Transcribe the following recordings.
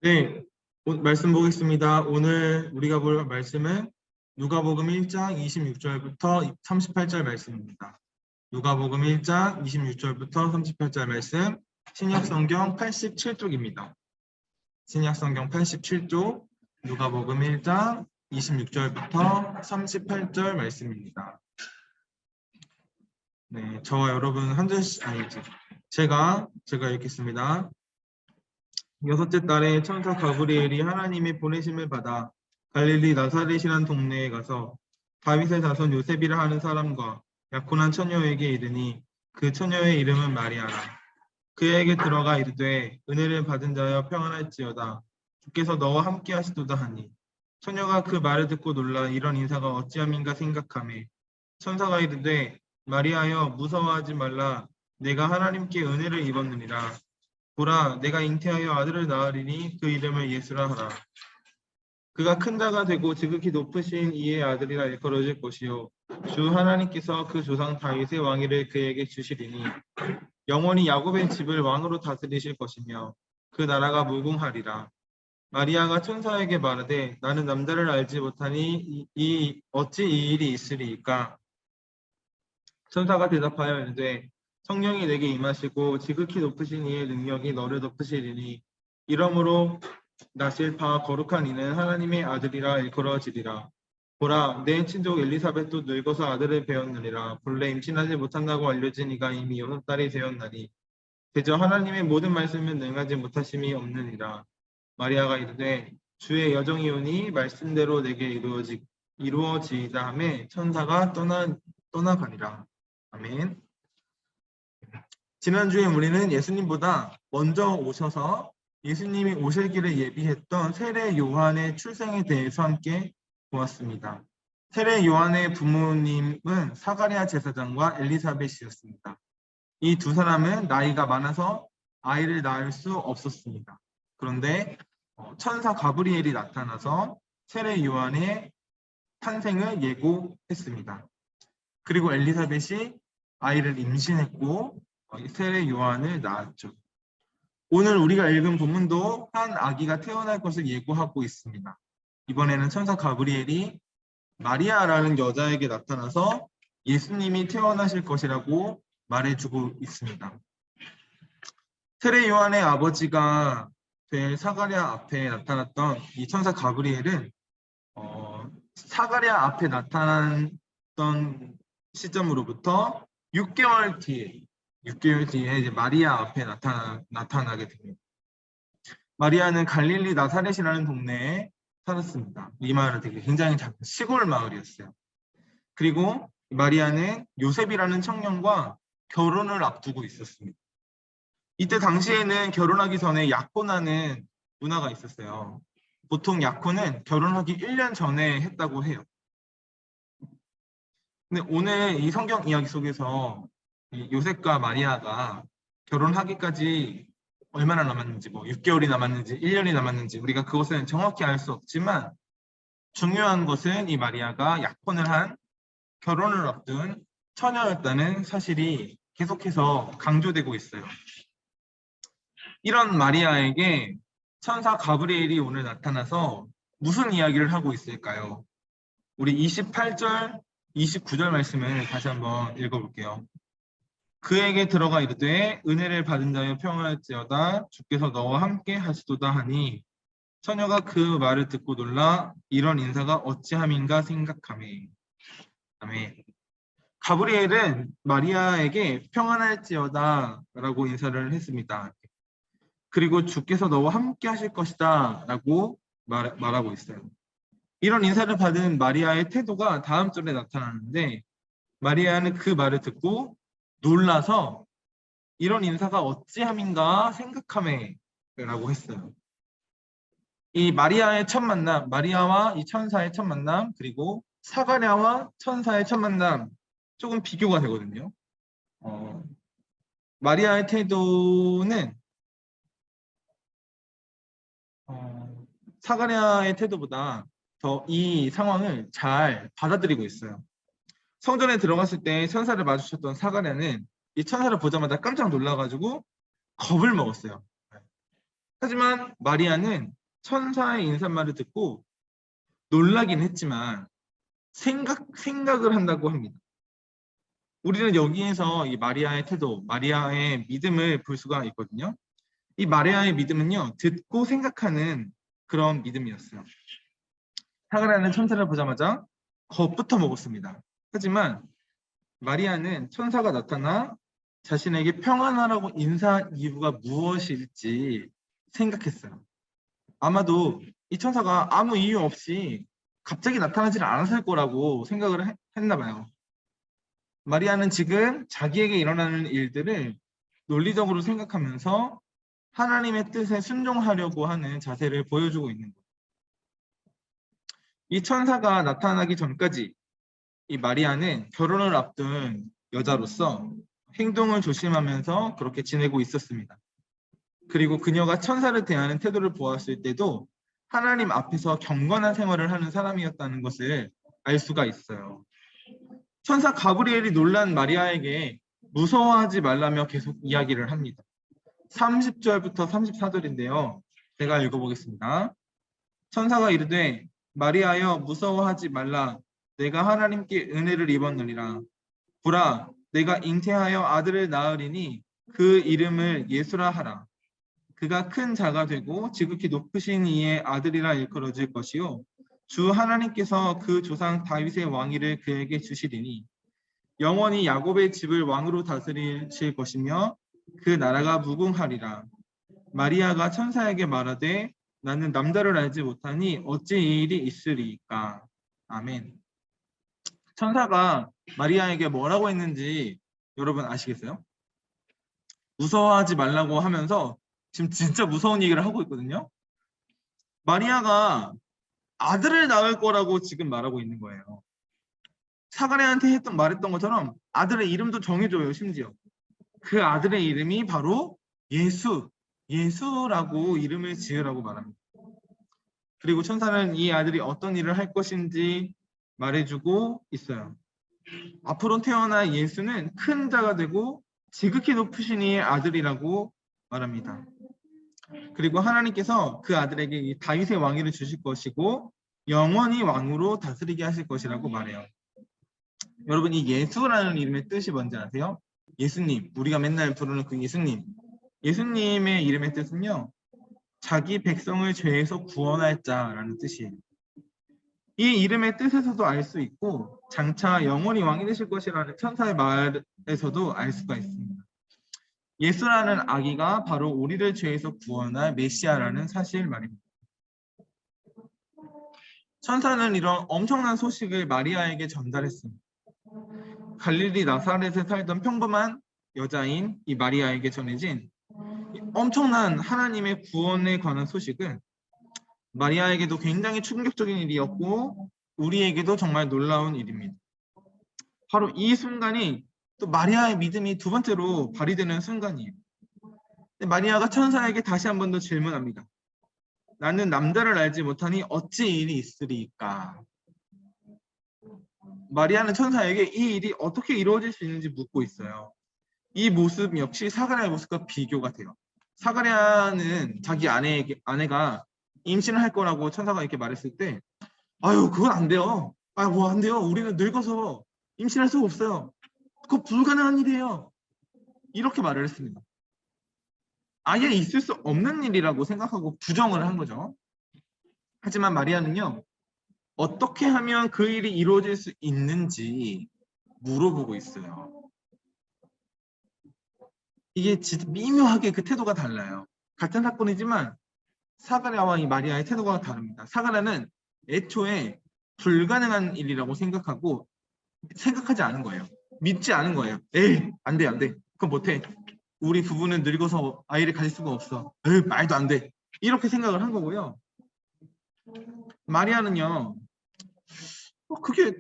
네, 말씀 보겠습니다. 오늘 우리가 볼 말씀은 누가복음 1장 26절부터 38절 말씀입니다. 누가복음 1장 26절부터 38절 말씀, 신약성경 87쪽입니다. 신약성경 87쪽, 누가복음 1장 26절부터 38절 말씀입니다. 네, 저와 여러분 한 절씩, 제가 읽겠습니다. 여섯째 달에 천사 가브리엘이 하나님의 보내심을 받아 갈릴리 나사렛이란 동네에 가서 다윗의 자손 요셉이라 하는 사람과 약혼한 처녀에게 이르니 그 처녀의 이름은 마리아라. 그에게 들어가 이르되 은혜를 받은 자여 평안할지어다. 주께서 너와 함께 하시도다 하니 처녀가 그 말을 듣고 놀라 이런 인사가 어찌함인가 생각하매 천사가 이르되 마리아여 무서워하지 말라. 내가 하나님께 은혜를 입었느니라. 보라, 내가 잉태하여 아들을 낳으리니 그 이름을 예수라 하라. 그가 큰 자가 되고 지극히 높으신 이의 아들이라 일컬어질 것이요 주 하나님께서 그 조상 다윗의 왕위를 그에게 주시리니 영원히 야곱의 집을 왕으로 다스리실 것이며 그 나라가 무궁하리라. 마리아가 천사에게 말하되 나는 남자를 알지 못하니 어찌 이 일이 있으리이까. 천사가 대답하여 이르되 성령이 내게 임하시고 지극히 높으신 이의 능력이 너를 덮으시리니 이러므로 나실 바 거룩한 이는 하나님의 아들이라 일컬어지리라. 보라, 내 친족 엘리사벳도 늙어서 아들을 배웠느니라. 본래 임신하지 못한다고 알려진 이가 이미 6달이 되었나니 대저 하나님의 모든 말씀은 능하지 못하심이 없느니라. 마리아가 이르되 주의 여정이오니 말씀대로 내게 이루어지이다 하매 천사가 떠나가니라. 아멘. 지난주에 우리는 예수님보다 먼저 오셔서 예수님이 오실 길을 예비했던 세례 요한의 출생에 대해서 함께 보았습니다. 세례 요한의 부모님은 사가랴 제사장과 엘리사벳이었습니다. 이 두 사람은 나이가 많아서 아이를 낳을 수 없었습니다. 그런데 천사 가브리엘이 나타나서 세례 요한의 탄생을 예고했습니다. 그리고 엘리사벳이 아이를 임신했고 세례 요한을 낳았죠. 오늘 우리가 읽은 본문도 한 아기가 태어날 것을 예고하고 있습니다. 이번에는 천사 가브리엘이 마리아라는 여자에게 나타나서 예수님이 태어나실 것이라고 말해주고 있습니다. 세례 요한의 아버지가 될 사가랴 앞에 나타났던 이 천사 가브리엘은 사가랴 앞에 나타났던 시점으로부터 6개월 뒤에 이제 마리아 앞에 나타나게 됩니다. 마리아는 갈릴리 나사렛이라는 동네에 살았습니다. 이 마을은 굉장히 작은 시골 마을이었어요. 그리고 마리아는 요셉이라는 청년과 결혼을 앞두고 있었습니다. 이때 당시에는 결혼하기 전에 약혼하는 문화가 있었어요. 보통 약혼은 결혼하기 1년 전에 했다고 해요. 근데 오늘 이 성경 이야기 속에서 요셉과 마리아가 결혼하기까지 얼마나 남았는지, 6개월이 남았는지, 1년이 남았는지 우리가 그것은 정확히 알 수 없지만 중요한 것은 이 마리아가 약혼을 한 결혼을 앞둔 처녀였다는 사실이 계속해서 강조되고 있어요. 이런 마리아에게 천사 가브리엘이 오늘 나타나서 무슨 이야기를 하고 있을까요? 우리 28절, 29절 말씀을 다시 한번 읽어볼게요. 그에게 들어가 이르되 은혜를 받은 자여 평안할지어다. 주께서 너와 함께 하시도다 하니 처녀가 그 말을 듣고 놀라 이런 인사가 어찌함인가 생각하매. 아멘. 가브리엘은 마리아에게 평안할지어다 라고 인사를 했습니다. 그리고 주께서 너와 함께 하실 것이다 라고 말하고 있어요. 이런 인사를 받은 마리아의 태도가 다음 절에 나타나는데 마리아는 그 말을 듣고 놀라서 이런 인사가 어찌함인가 생각하매 라고 했어요. 이 마리아의 첫 만남, 마리아와 이 천사의 첫 만남, 그리고 사가랴와 천사의 첫 만남 조금 비교가 되거든요. 마리아의 태도는 사가랴의 태도보다 더 이 상황을 잘 받아들이고 있어요. 성전에 들어갔을 때 천사를 마주쳤던 사가랴는 이 천사를 보자마자 깜짝 놀라가지고 겁을 먹었어요. 하지만 마리아는 천사의 인사말을 듣고 놀라긴 했지만 생각을 한다고 합니다. 우리는 여기에서 이 마리아의 태도, 마리아의 믿음을 볼 수가 있거든요. 이 마리아의 믿음은요, 듣고 생각하는 그런 믿음이었어요. 사가랴는 천사를 보자마자 겁부터 먹었습니다. 하지만 마리아는 천사가 나타나 자신에게 평안하라고 인사한 이유가 무엇일지 생각했어요. 아마도 이 천사가 아무 이유 없이 갑자기 나타나지 않았을 거라고 생각을 했나 봐요. 마리아는 지금 자기에게 일어나는 일들을 논리적으로 생각하면서 하나님의 뜻에 순종하려고 하는 자세를 보여주고 있는 거예요. 이 천사가 나타나기 전까지 이 마리아는 결혼을 앞둔 여자로서 행동을 조심하면서 그렇게 지내고 있었습니다. 그리고 그녀가 천사를 대하는 태도를 보았을 때도 하나님 앞에서 경건한 생활을 하는 사람이었다는 것을 알 수가 있어요. 천사 가브리엘이 놀란 마리아에게 무서워하지 말라며 계속 이야기를 합니다. 30절부터 34절인데요. 제가 읽어보겠습니다. 천사가 이르되 마리아여 무서워하지 말라. 내가 하나님께 은혜를 입었느니라. 보라 내가 잉태하여 아들을 낳으리니 그 이름을 예수라 하라. 그가 큰 자가 되고 지극히 높으신 이의 아들이라 일컬어질 것이요 주 하나님께서 그 조상 다윗의 왕위를 그에게 주시리니 영원히 야곱의 집을 왕으로 다스리실 것이며 그 나라가 무궁하리라. 마리아가 천사에게 말하되 나는 남자를 알지 못하니 어찌 이 일이 있으리까. 아멘. 천사가 마리아에게 뭐라고 했는지 여러분 아시겠어요? 무서워하지 말라고 하면서 지금 진짜 무서운 얘기를 하고 있거든요. 마리아가 아들을 낳을 거라고 지금 말하고 있는 거예요. 사가랴한테 말했던 것처럼 아들의 이름도 정해줘요. 심지어 그 아들의 이름이 바로 예수라고 이름을 지으라고 말합니다. 그리고 천사는 이 아들이 어떤 일을 할 것인지 말해주고 있어요. 앞으로 태어날 예수는 큰 자가 되고 지극히 높으신 이의 아들이라고 말합니다. 그리고 하나님께서 그 아들에게 이 다윗의 왕위를 주실 것이고 영원히 왕으로 다스리게 하실 것이라고 말해요. 여러분 이 예수라는 이름의 뜻이 뭔지 아세요? 예수님, 우리가 맨날 부르는 그 예수님. 예수님의 이름의 뜻은요. 자기 백성을 죄에서 구원할 자라는 뜻이에요. 이 이름의 뜻에서도 알 수 있고 장차 영원히 왕이 되실 것이라는 천사의 말에서도 알 수가 있습니다. 예수라는 아기가 바로 우리를 죄에서 구원할 메시아라는 사실 말입니다. 천사는 이런 엄청난 소식을 마리아에게 전달했습니다. 갈릴리 나사렛에 살던 평범한 여자인 이 마리아에게 전해진 엄청난 하나님의 구원에 관한 소식은 마리아에게도 굉장히 충격적인 일이었고 우리에게도 정말 놀라운 일입니다. 바로 이 순간이 또 마리아의 믿음이 두 번째로 발휘되는 순간이에요. 마리아가 천사에게 다시 한 번 더 질문합니다. 나는 남자를 알지 못하니 어찌 이 일이 있으리까? 마리아는 천사에게 이 일이 어떻게 이루어질 수 있는지 묻고 있어요. 이 모습 역시 사가랴의 모습과 비교가 돼요. 사가랴는 자기 아내가 임신을 할 거라고 천사가 이렇게 말했을 때 아유 그건 안 돼요. 아 뭐 안 돼요. 우리는 늙어서 임신할 수가 없어요. 그거 불가능한 일이에요. 이렇게 말을 했습니다. 아예 있을 수 없는 일이라고 생각하고 부정을 한 거죠. 하지만 마리아는요. 어떻게 하면 그 일이 이루어질 수 있는지 물어보고 있어요. 이게 진짜 미묘하게 그 태도가 달라요. 같은 사건이지만 사가랴와 이 마리아의 태도가 다릅니다. 사가랴는 애초에 불가능한 일이라고 생각하지 않은 거예요. 믿지 않은 거예요. 에이 안 돼 안 돼. 그건 못해. 우리 부부는 늙어서 아이를 가질 수가 없어. 에이 말도 안 돼. 이렇게 생각을 한 거고요. 마리아는요. 그게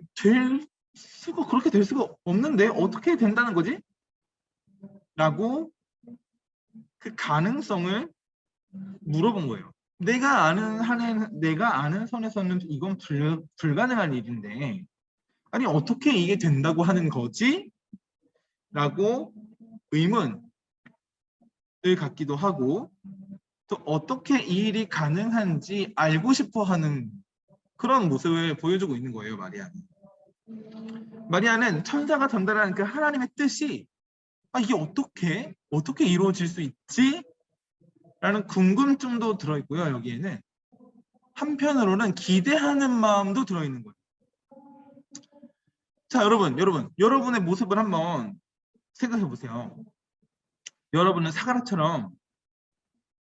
그렇게 될 수가 없는데 어떻게 된다는 거지? 라고 그 가능성을 물어본 거예요. 내가 아는 선에서는 이건 불가능한 일인데 아니 어떻게 이게 된다고 하는 거지? 라고 의문을 갖기도 하고 또 어떻게 이 일이 가능한지 알고 싶어 하는 그런 모습을 보여주고 있는 거예요, 마리아는. 마리아는 천사가 전달하는 그 하나님의 뜻이 이게 어떻게 이루어질 수 있지? 라는 궁금증도 들어있고요, 여기에는. 한편으로는 기대하는 마음도 들어있는 거예요. 자, 여러분의 모습을 한번 생각해 보세요. 여러분은 사가랴처럼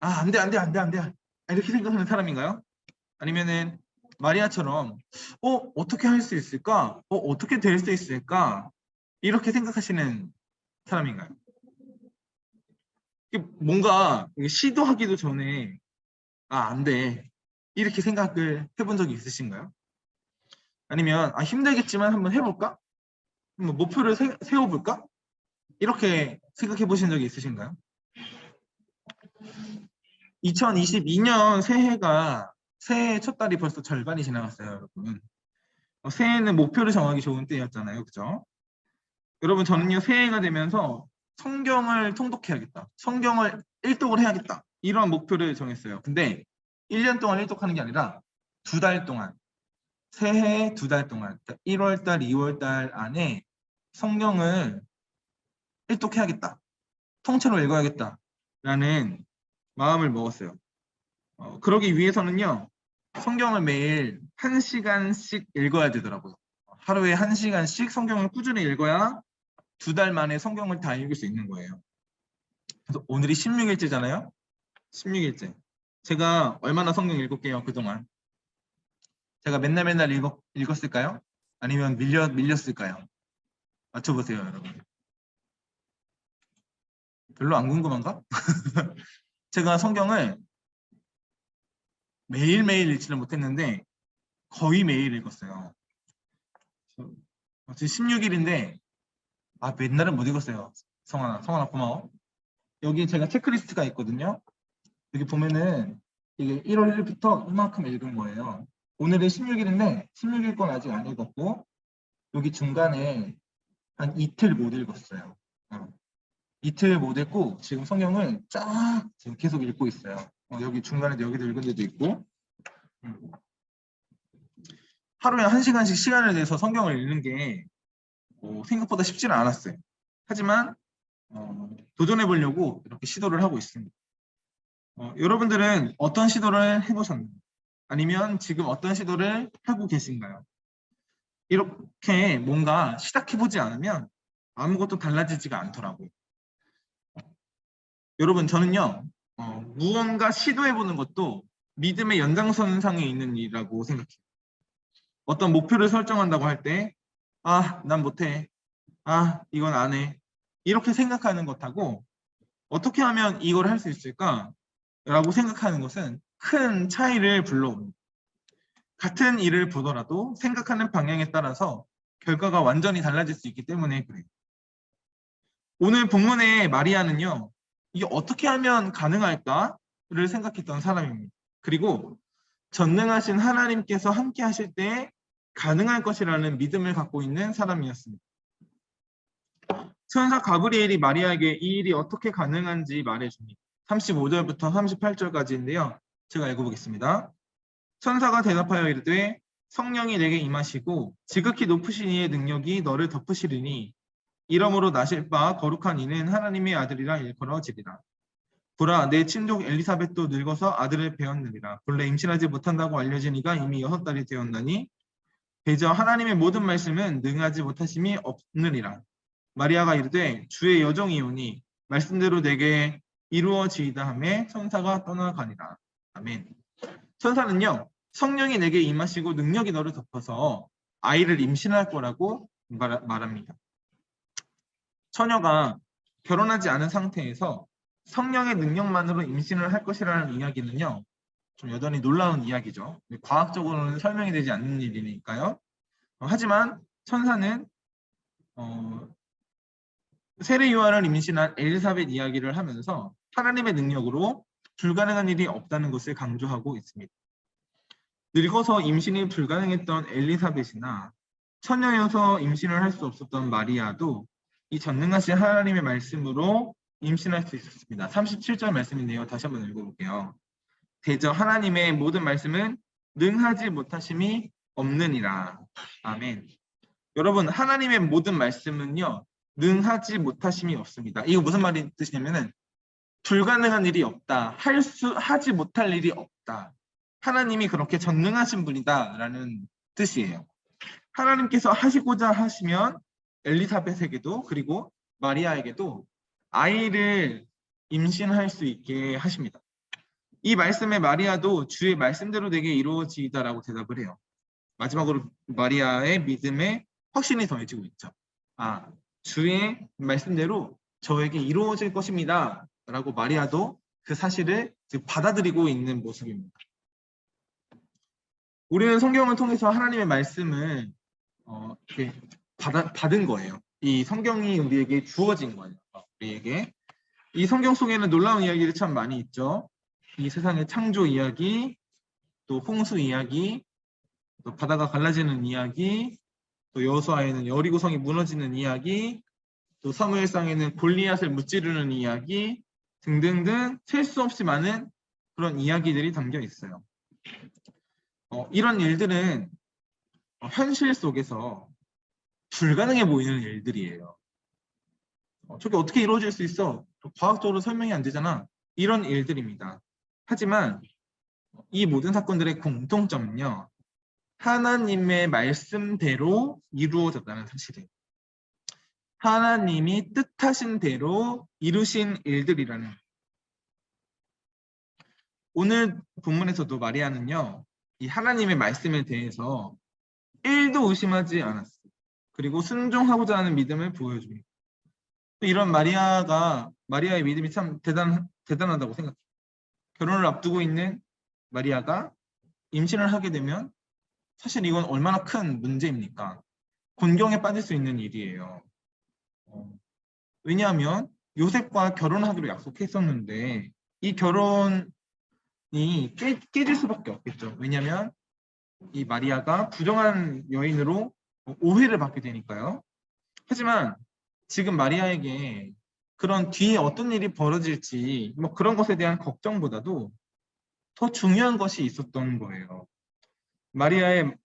안 돼. 이렇게 생각하는 사람인가요? 아니면은 마리아처럼 어떻게 할 수 있을까? 어떻게 될 수 있을까? 이렇게 생각하시는 사람인가요? 뭔가 시도하기도 전에 안 돼. 이렇게 생각을 해본 적이 있으신가요? 아니면 힘들겠지만 한번 해볼까? 한번 목표를 세워볼까? 이렇게 생각해 보신 적이 있으신가요? 2022년 새해 첫 달이 벌써 절반이 지나갔어요, 여러분. 새해는 목표를 정하기 좋은 때였잖아요, 그죠? 여러분, 저는요, 새해가 되면서 성경을 통독해야겠다. 성경을 일독을 해야겠다. 이런 목표를 정했어요. 근데 1년 동안 일독하는 게 아니라 2달 동안, 새해 2달 동안, 1월 달, 2월 달 안에 성경을 일독해야겠다. 통째로 읽어야겠다. 라는 마음을 먹었어요. 그러기 위해서는요, 성경을 매일 1시간씩 읽어야 되더라고요. 하루에 1시간씩 성경을 꾸준히 읽어야 2달 만에 성경을 다 읽을 수 있는 거예요. 그래서 오늘이 16일째잖아요. 16일째. 제가 얼마나 성경 읽을게요, 그동안? 제가 맨날 읽었을까요? 아니면 밀렸을까요? 맞춰보세요, 여러분. 별로 안 궁금한가? 제가 성경을 매일매일 읽지는 못했는데 거의 매일 읽었어요. 지금 16일인데 맨날은 못 읽었어요. 성환아 고마워. 여기 제가 체크리스트가 있거든요. 여기 보면은 이게 1월 1일부터 이만큼 읽은 거예요. 오늘은 16일인데 16일 건 아직 안 읽었고 여기 중간에 한 이틀 못 읽었어요. 이틀 못 읽고 지금 성경을 쫙 지금 계속 읽고 있어요. 여기 중간에 여기도 읽은 데도 있고 하루에 1시간씩 시간을 내서 성경을 읽는 게 생각보다 쉽지는 않았어요. 하지만 도전해 보려고 이렇게 시도를 하고 있습니다. 여러분들은 어떤 시도를 해보셨나요? 아니면 지금 어떤 시도를 하고 계신가요? 이렇게 뭔가 시작해보지 않으면 아무것도 달라지지가 않더라고요. 여러분, 저는요, 무언가 시도해보는 것도 믿음의 연장선상에 있는 일이라고 생각해요. 어떤 목표를 설정한다고 할 때, 난 못해. 이건 안 해. 이렇게 생각하는 것하고 어떻게 하면 이걸 할 수 있을까? 라고 생각하는 것은 큰 차이를 불러옵니다. 같은 일을 보더라도 생각하는 방향에 따라서 결과가 완전히 달라질 수 있기 때문에 그래요. 오늘 본문의 마리아는요, 이게 어떻게 하면 가능할까를 생각했던 사람입니다. 그리고 전능하신 하나님께서 함께 하실 때 가능할 것이라는 믿음을 갖고 있는 사람이었습니다. 천사 가브리엘이 마리아에게 이 일이 어떻게 가능한지 말해줍니다. 35절부터 38절까지인데요. 제가 읽어보겠습니다. 천사가 대답하여 이르되 성령이 내게 임하시고 지극히 높으신 이의 능력이 너를 덮으시리니 이러므로 나실 바 거룩한 이는 하나님의 아들이라 일컬어지리라. 보라, 내 친족 엘리사벳도 늙어서 아들을 배었느니라. 본래 임신하지 못한다고 알려진 이가 이미 6달이 되었나니 대저 하나님의 모든 말씀은 능하지 못하심이 없느니라. 마리아가 이르되 주의 여종이오니 말씀대로 내게 이루어지이다 하매 천사가 떠나가니라. 아멘. 천사는요, 성령이 내게 임하시고 능력이 너를 덮어서 아이를 임신할 거라고 말합니다. 처녀가 결혼하지 않은 상태에서 성령의 능력만으로 임신을 할 것이라는 이야기는요, 좀 여전히 놀라운 이야기죠. 과학적으로는 설명이 되지 않는 일이니까요. 하지만 천사는 세례 요한을 임신한 엘리사벳 이야기를 하면서 하나님의 능력으로 불가능한 일이 없다는 것을 강조하고 있습니다. 늙어서 임신이 불가능했던 엘리사벳이나 처녀여서 임신을 할 수 없었던 마리아도 이 전능하신 하나님의 말씀으로 임신할 수 있었습니다. 37절 말씀인데요. 다시 한번 읽어볼게요. 대저 하나님의 모든 말씀은 능하지 못하심이 없느니라. 아멘. 여러분, 하나님의 모든 말씀은요, 능하지 못하심이 없습니다. 이거 무슨 말이 뜻이냐면은 불가능한 일이 없다. 하지 못할 일이 없다. 하나님이 그렇게 전능하신 분이다라는 뜻이에요. 하나님께서 하시고자 하시면 엘리사벳에게도 그리고 마리아에게도 아이를 임신할 수 있게 하십니다. 이 말씀에 마리아도 주의 말씀대로 되게 이루어지다라고 대답을 해요. 마지막으로 마리아의 믿음에 확신이 더해지고 있죠. 아, 주의 말씀대로 저에게 이루어질 것입니다. 라고 마리아도 그 사실을 받아들이고 있는 모습입니다. 우리는 성경을 통해서 하나님의 말씀을 이렇게 받은 거예요. 이 성경이 우리에게 주어진 거예요. 우리에게. 이 성경 속에는 놀라운 이야기들이 참 많이 있죠. 이 세상의 창조 이야기, 또 홍수 이야기, 또 바다가 갈라지는 이야기, 또 여호수아에는 여리고성이 무너지는 이야기, 또 사무엘상에는 골리앗을 무찌르는 이야기 등등등 셀 수 없이 많은 그런 이야기들이 담겨 있어요. 이런 일들은 현실 속에서 불가능해 보이는 일들이에요. 저게 어떻게 이루어질 수 있어? 과학적으로 설명이 안 되잖아. 이런 일들입니다. 하지만 이 모든 사건들의 공통점은요. 하나님의 말씀대로 이루어졌다는 사실이에요. 하나님이 뜻하신 대로 이루신 일들이라는. 오늘 본문에서도 마리아는요. 이 하나님의 말씀에 대해서 1도 의심하지 않았어요. 그리고 순종하고자 하는 믿음을 보여줍니다. 이런 마리아의 믿음이 참 대단하다고 생각해요. 결혼을 앞두고 있는 마리아가 임신을 하게 되면 사실 이건 얼마나 큰 문제입니까? 곤경에 빠질 수 있는 일이에요. 왜냐하면 요셉과 결혼하기로 약속했었는데 이 결혼이 깨질 수밖에 없겠죠. 왜냐하면 이 마리아가 부정한 여인으로 오해를 받게 되니까요. 하지만 지금 마리아에게 그런 뒤에 어떤 일이 벌어질지 뭐 그런 것에 대한 걱정보다도 더 중요한 것이 있었던 거예요. 마리아의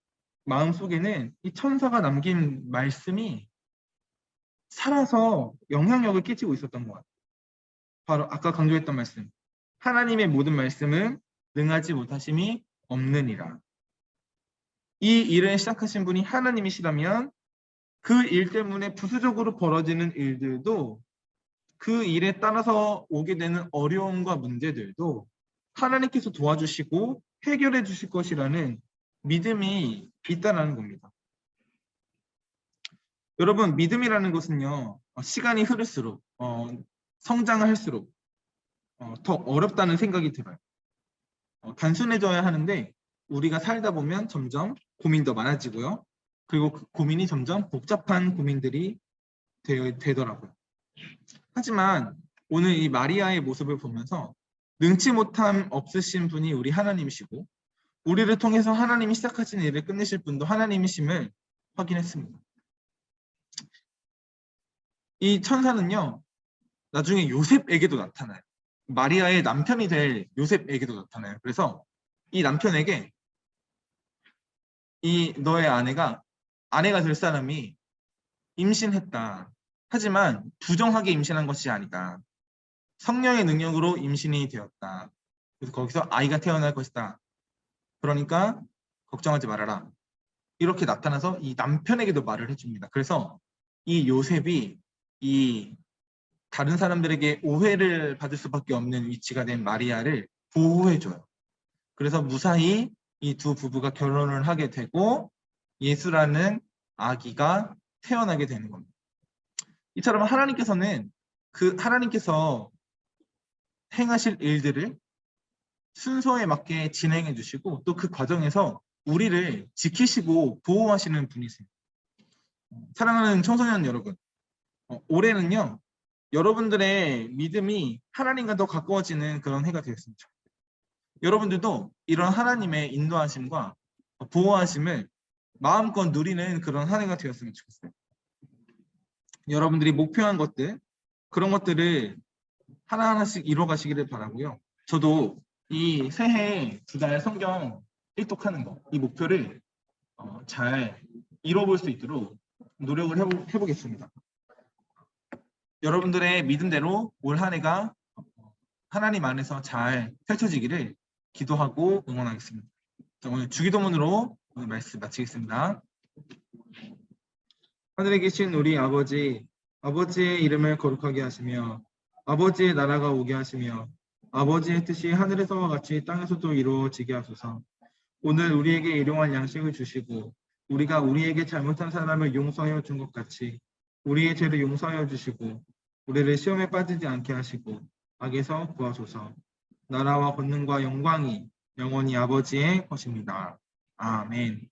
마음속에는 이 천사가 남긴 말씀이 살아서 영향력을 끼치고 있었던 것 같아요. 바로 아까 강조했던 말씀. 하나님의 모든 말씀은 능하지 못하심이 없느니라. 이 일을 시작하신 분이 하나님이시라면 그 일 때문에 부수적으로 벌어지는 일들도 그 일에 따라서 오게 되는 어려움과 문제들도 하나님께서 도와주시고 해결해 주실 것이라는 믿음이 있다는 겁니다. 여러분, 믿음이라는 것은요, 시간이 흐를수록, 성장을 할수록 더 어렵다는 생각이 들어요. 단순해져야 하는데 우리가 살다 보면 점점 고민도 많아지고요. 그리고 그 고민이 점점 복잡한 고민들이 되더라고요. 하지만 오늘 이 마리아의 모습을 보면서 능치 못함 없으신 분이 우리 하나님이시고 우리를 통해서 하나님이 시작하신 일을 끝내실 분도 하나님이심을 확인했습니다. 이 천사는요, 나중에 요셉에게도 나타나요. 마리아의 남편이 될 요셉에게도 나타나요. 그래서 이 남편에게 이 너의 아내가 될 사람이 임신했다. 하지만 부정하게 임신한 것이 아니다. 성령의 능력으로 임신이 되었다. 그래서 거기서 아이가 태어날 것이다. 그러니까 걱정하지 말아라. 이렇게 나타나서 이 남편에게도 말을 해줍니다. 그래서 이 요셉이 이 다른 사람들에게 오해를 받을 수밖에 없는 위치가 된 마리아를 보호해줘요. 그래서 무사히 이 두 부부가 결혼을 하게 되고 예수라는 아기가 태어나게 되는 겁니다. 이처럼 하나님께서 행하실 일들을 순서에 맞게 진행해 주시고 또 그 과정에서 우리를 지키시고 보호하시는 분이세요. 사랑하는 청소년 여러분, 올해는요, 여러분들의 믿음이 하나님과 더 가까워지는 그런 해가 되었으면 좋겠어요. 여러분들도 이런 하나님의 인도하심과 보호하심을 마음껏 누리는 그런 한 해가 되었으면 좋겠어요. 여러분들이 목표한 것들, 그런 것들을 하나하나씩 이뤄가시기를 바라고요. 저도 이 새해 2달 성경 일독하는 거, 이 목표를 잘 이뤄볼 수 있도록 노력을 해보겠습니다. 여러분들의 믿음대로 올 한 해가 하나님 안에서 잘 펼쳐지기를 기도하고 응원하겠습니다. 자, 오늘 주기도문으로 오늘 말씀 마치겠습니다. 하늘에 계신 우리 아버지, 아버지의 이름을 거룩하게 하시며 아버지의 나라가 오게 하시며 아버지의 뜻이 하늘에서와 같이 땅에서도 이루어지게 하소서. 오늘 우리에게 일용할 양식을 주시고 우리가 우리에게 잘못한 사람을 용서하여 준 것 같이 우리의 죄를 용서하여 주시고 우리를 시험에 빠지지 않게 하시고 악에서 구하소서. 나라와 권능과 영광이 영원히 아버지의 것입니다. 아멘.